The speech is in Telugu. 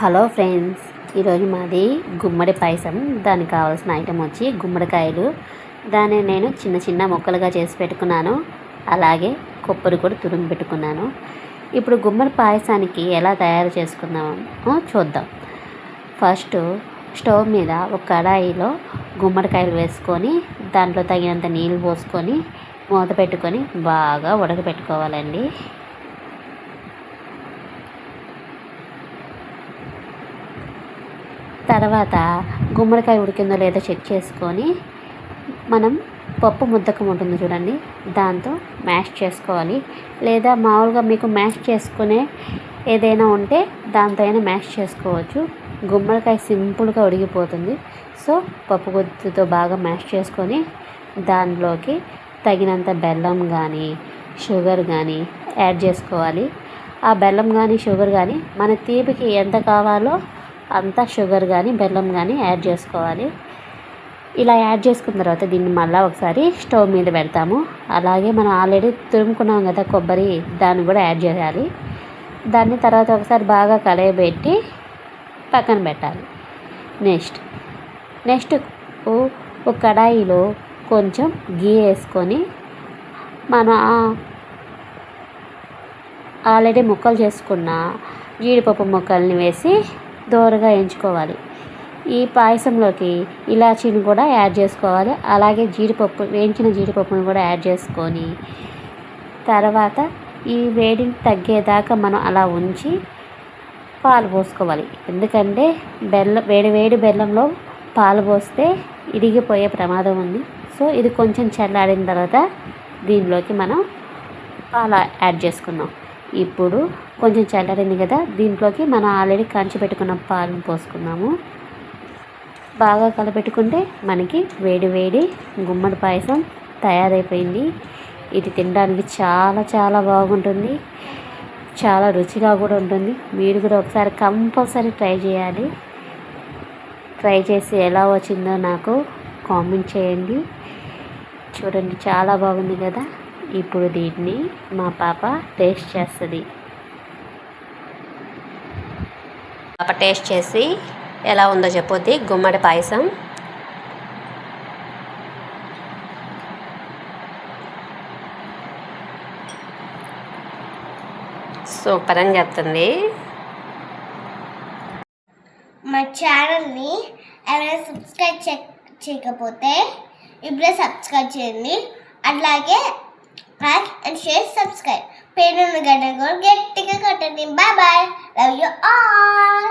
హలో ఫ్రెండ్స్, ఈరోజు మాది గుమ్మడి పాయసం. దానికి కావాల్సిన ఐటెం వచ్చి గుమ్మడికాయలు. దాన్ని నేను చిన్న చిన్న ముక్కలుగా చేసి పెట్టుకున్నాను. అలాగే కొబ్బరి కూడా తురిమి పెట్టుకున్నాను. ఇప్పుడు గుమ్మడి పాయసానికి ఎలా తయారు చేసుకుందామో చూద్దాం. ఫస్ట్ స్టవ్ మీద ఒక కడాయిలో గుమ్మడికాయలు వేసుకొని దాంట్లో తగినంత నీళ్ళు పోసుకొని మూత పెట్టుకొని బాగా ఉడకపెట్టుకోవాలండి. తర్వాత గుమ్మడికాయ ఉడికిందో లేదో చెక్ చేసుకొని మనం పప్పు ముద్దకం ఉంటుంది చూడండి, దాంతో మ్యాష్ చేసుకోవాలి. లేదా మామూలుగా మీకు మ్యాష్ చేసుకునే ఏదైనా ఉంటే దాంతో అయినా మ్యాష్ చేసుకోవచ్చు. గుమ్మడికాయ సింపుల్గా ఉడికిపోతుంది. సో పప్పు గుత్తితో బాగా మ్యాష్ చేసుకొని దానిలోకి తగినంత బెల్లం కానీ షుగర్ కానీ యాడ్ చేసుకోవాలి. ఆ బెల్లం కానీ షుగర్ కానీ మన తీపికి ఎంత కావాలో అంతా షుగర్ కానీ బెల్లం కానీ యాడ్ చేసుకోవాలి. ఇలా యాడ్ చేసుకున్న తర్వాత దీన్ని మళ్ళీ ఒకసారి స్టవ్ మీద పెడతాము. అలాగే మనం ఆల్రెడీ తురుముకున్నాం కదా కొబ్బరి, దాన్ని కూడా యాడ్ చేయాలి. దాన్ని తర్వాత ఒకసారి బాగా కలయబెట్టి పక్కన పెట్టాలి. నెక్స్ట్ ఒక కడాయిలో కొంచెం గీ వేసుకొని మనం ఆల్రెడీ ముక్కలు చేసుకున్న జీడిపప్పు ముక్కల్ని వేసి దోరగా వేయించుకోవాలి. ఈ పాయసంలోకి ఇలాచీని కూడా యాడ్ చేసుకోవాలి. అలాగే వేయించిన జీడిపప్పును కూడా యాడ్ చేసుకొని తర్వాత ఈ వేడిని తగ్గేదాకా మనం అలా ఉంచి పాలు పోసుకోవాలి. ఎందుకంటే వేడి బెల్లంలో పాలు పోస్తే ఇరిగిపోయే ప్రమాదం ఉంది. సో ఇది కొంచెం చల్లారిన తర్వాత దీనిలోకి మనం పాలు యాడ్ చేసుకున్నాం. ఇప్పుడు కొంచెం చల్లారింది కదా, దీంట్లోకి మనం ఆల్రెడీ కాంచి పెట్టుకున్న పాలను పోసుకున్నాము. బాగా కలపెట్టుకుంటే మనకి వేడి వేడి గుమ్మడి పాయసం తయారైపోయింది. ఇది తినడానికి చాలా చాలా బాగుంటుంది, చాలా రుచిగా కూడా ఉంటుంది. మీరు కూడా ఒకసారి కంపల్సరీ ట్రై చేయాలి. ట్రై చేసి ఎలా వచ్చిందో నాకు కామెంట్ చేయండి. చూడండి, చాలా బాగుంది కదా. ఇప్పుడు దీన్ని మా పాప టేస్ట్ చేస్తుంది. పాప టేస్ట్ చేసి ఎలా ఉందో చెప్పొద్ది గుమ్మడి పాయసం. సూపర్ అని చెప్తుంది. మా ఛానల్ని ఎవరైనా సబ్స్క్రైబ్ చేయకపోతే ఇప్పుడే సబ్స్క్రైబ్ చేయండి. అలాగే లైక్ అండ్ షేర్, సబ్స్క్రైబ్, పేరున్న గంట కూడా గట్టిగా కొట్టండి. Bye bye, love you all.